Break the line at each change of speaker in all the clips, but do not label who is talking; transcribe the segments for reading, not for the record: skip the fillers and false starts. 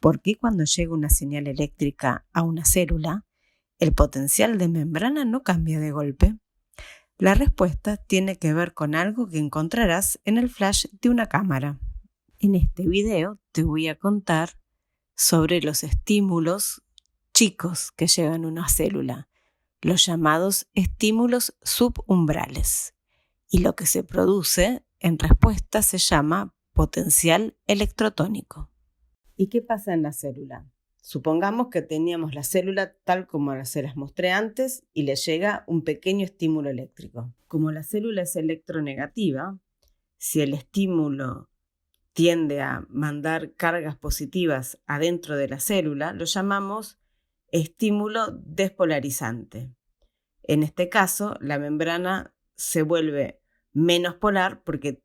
¿Por qué cuando llega una señal eléctrica a una célula, el potencial de membrana no cambia de golpe? La respuesta tiene que ver con algo que encontrarás en el flash de una cámara. En este video te voy a contar sobre los estímulos chicos que llegan a una célula, los llamados estímulos subumbrales. Y lo que se produce en respuesta se llama potencial electrotónico. ¿Y qué pasa en la célula? Supongamos que teníamos la célula tal como se las mostré antes y le llega un pequeño estímulo eléctrico. Como la célula es electronegativa, si el estímulo tiende a mandar cargas positivas adentro de la célula, lo llamamos estímulo despolarizante. En este caso, la membrana se vuelve menos polar porque,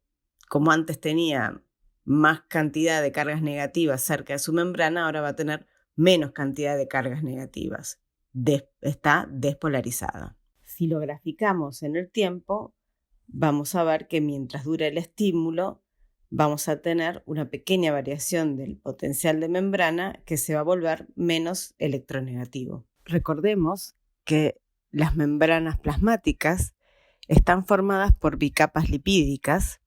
como antes tenía más cantidad de cargas negativas cerca de su membrana, ahora va a tener menos cantidad de cargas negativas. Está despolarizada. Si lo graficamos en el tiempo, vamos a ver que mientras dura el estímulo, vamos a tener una pequeña variación del potencial de membrana que se va a volver menos electronegativo. Recordemos que las membranas plasmáticas están formadas por bicapas lipídicas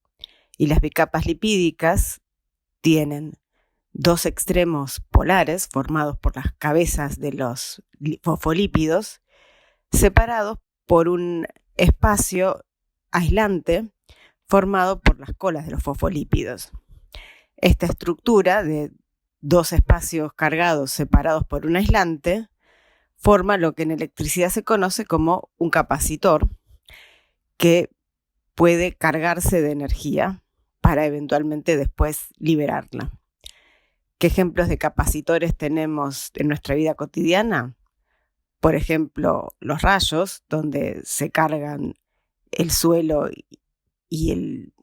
y las bicapas lipídicas tienen dos extremos polares formados por las cabezas de los fosfolípidos separados por un espacio aislante formado por las colas de los fosfolípidos. Esta estructura de dos espacios cargados separados por un aislante forma lo que en electricidad se conoce como un capacitor que puede cargarse de energía para eventualmente después liberarla. ¿Qué ejemplos de capacitores tenemos en nuestra vida cotidiana? Por ejemplo, los rayos, donde se cargan el suelo y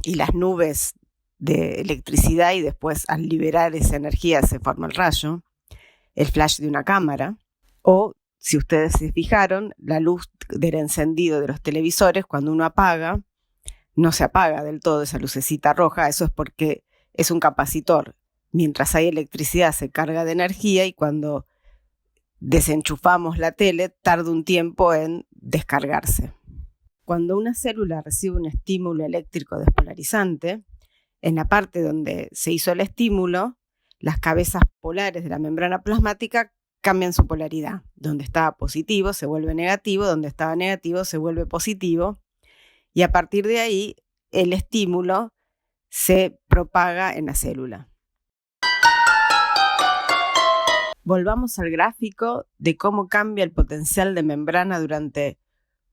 las nubes de electricidad y después al liberar esa energía se forma el rayo, el flash de una cámara, o si ustedes se fijaron, la luz del encendido de los televisores, cuando uno apaga, no se apaga del todo esa lucecita roja, eso es porque es un capacitor. Mientras hay electricidad se carga de energía y cuando desenchufamos la tele tarda un tiempo en descargarse. Cuando una célula recibe un estímulo eléctrico despolarizante, en la parte donde se hizo el estímulo, las cabezas polares de la membrana plasmática cambian su polaridad. Donde estaba positivo se vuelve negativo, donde estaba negativo se vuelve positivo y a partir de ahí el estímulo se propaga en la célula. Volvamos al gráfico de cómo cambia el potencial de membrana durante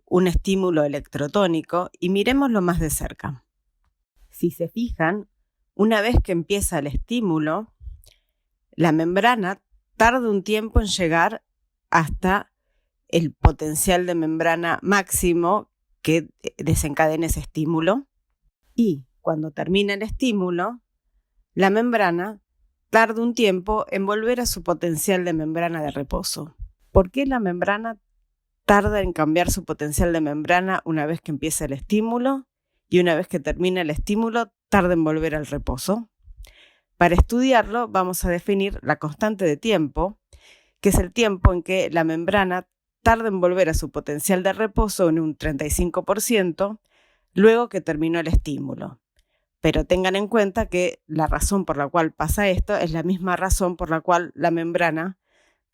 un estímulo electrotónico y miremoslo más de cerca. Si se fijan, una vez que empieza el estímulo, la membrana tarda un tiempo en llegar hasta el potencial de membrana máximo que desencadena ese estímulo y cuando termina el estímulo, la membrana tarda un tiempo en volver a su potencial de membrana de reposo. ¿Por qué la membrana tarda en cambiar su potencial de membrana una vez que empieza el estímulo y una vez que termina el estímulo tarda en volver al reposo? Para estudiarlo vamos a definir la constante de tiempo, que es el tiempo en que la membrana tarda en volver a su potencial de reposo en un 35% luego que terminó el estímulo. Pero tengan en cuenta que la razón por la cual pasa esto es la misma razón por la cual la membrana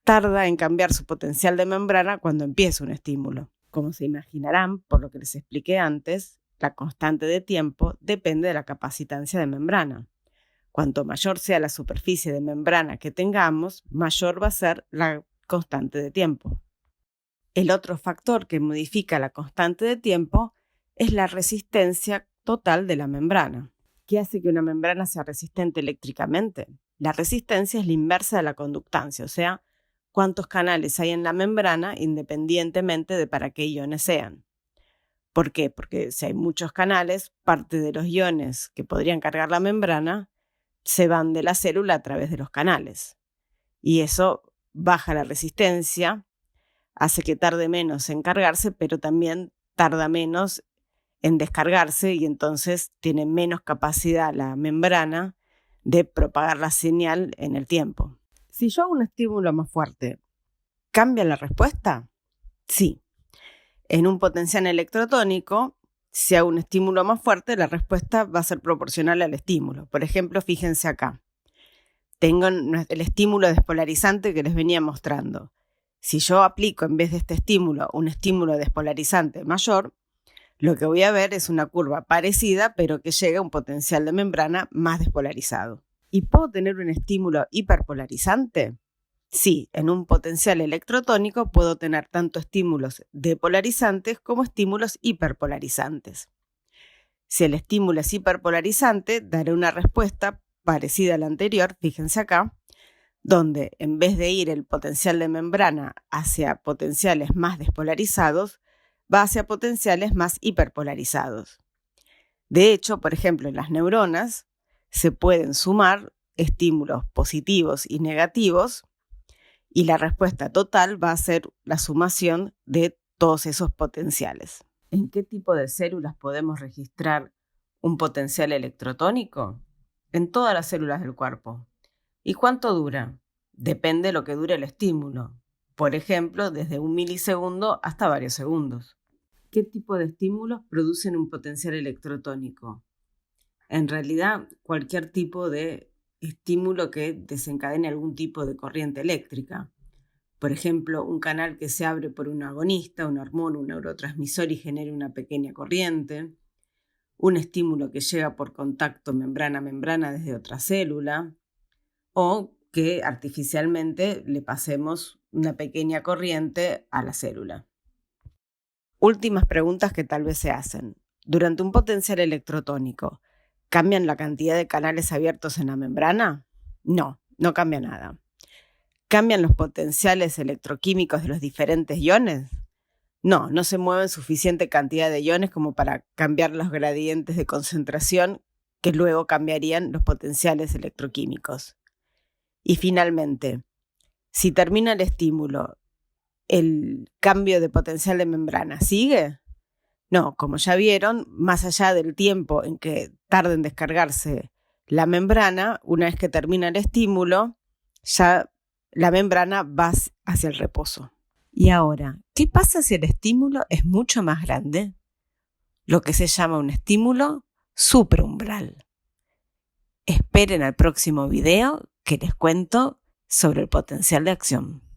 tarda en cambiar su potencial de membrana cuando empieza un estímulo. Como se imaginarán, por lo que les expliqué antes, la constante de tiempo depende de la capacitancia de membrana. Cuanto mayor sea la superficie de membrana que tengamos, mayor va a ser la constante de tiempo. El otro factor que modifica la constante de tiempo es la resistencia total de la membrana. ¿Qué hace que una membrana sea resistente eléctricamente? La resistencia es la inversa de la conductancia, o sea, cuántos canales hay en la membrana independientemente de para qué iones sean. ¿Por qué? Porque si hay muchos canales, parte de los iones que podrían cargar la membrana se van de la célula a través de los canales. Y eso baja la resistencia, hace que tarde menos en cargarse, pero también tarda menos en descargarse y entonces tiene menos capacidad la membrana de propagar la señal en el tiempo. Si yo hago un estímulo más fuerte, ¿cambia la respuesta? Sí. En un potencial electrotónico, si hago un estímulo más fuerte, la respuesta va a ser proporcional al estímulo. Por ejemplo, fíjense acá. Tengo el estímulo despolarizante que les venía mostrando. Si yo aplico en vez de este estímulo un estímulo despolarizante mayor, lo que voy a ver es una curva parecida, pero que llega a un potencial de membrana más despolarizado. ¿Y puedo tener un estímulo hiperpolarizante? Sí, en un potencial electrotónico puedo tener tanto estímulos depolarizantes como estímulos hiperpolarizantes. Si el estímulo es hiperpolarizante, daré una respuesta parecida a la anterior, fíjense acá, donde en vez de ir el potencial de membrana hacia potenciales más despolarizados, va hacia potenciales más hiperpolarizados. De hecho, por ejemplo, en las neuronas se pueden sumar estímulos positivos y negativos y la respuesta total va a ser la sumación de todos esos potenciales. ¿En qué tipo de células podemos registrar un potencial electrotónico? En todas las células del cuerpo. ¿Y cuánto dura? Depende de lo que dure el estímulo. Por ejemplo, desde 1 milisegundo hasta varios segundos. ¿Qué tipo de estímulos producen un potencial electrotónico? En realidad, cualquier tipo de estímulo que desencadene algún tipo de corriente eléctrica. Por ejemplo, un canal que se abre por un agonista, una hormona, un neurotransmisor y genera una pequeña corriente. Un estímulo que llega por contacto membrana a membrana desde otra célula. O que artificialmente le pasemos una pequeña corriente a la célula. Últimas preguntas que tal vez se hacen. Durante un potencial electrotónico, ¿cambian la cantidad de canales abiertos en la membrana? No, no cambia nada. ¿Cambian los potenciales electroquímicos de los diferentes iones? No, no se mueven suficiente cantidad de iones como para cambiar los gradientes de concentración que luego cambiarían los potenciales electroquímicos. Y finalmente, si termina el estímulo, ¿el cambio de potencial de membrana sigue? No, como ya vieron, más allá del tiempo en que tarde en descargarse la membrana, una vez que termina el estímulo, ya la membrana va hacia el reposo. Y ahora, ¿qué pasa si el estímulo es mucho más grande? Lo que se llama un estímulo supraumbral. Esperen al próximo video que les cuento sobre el potencial de acción.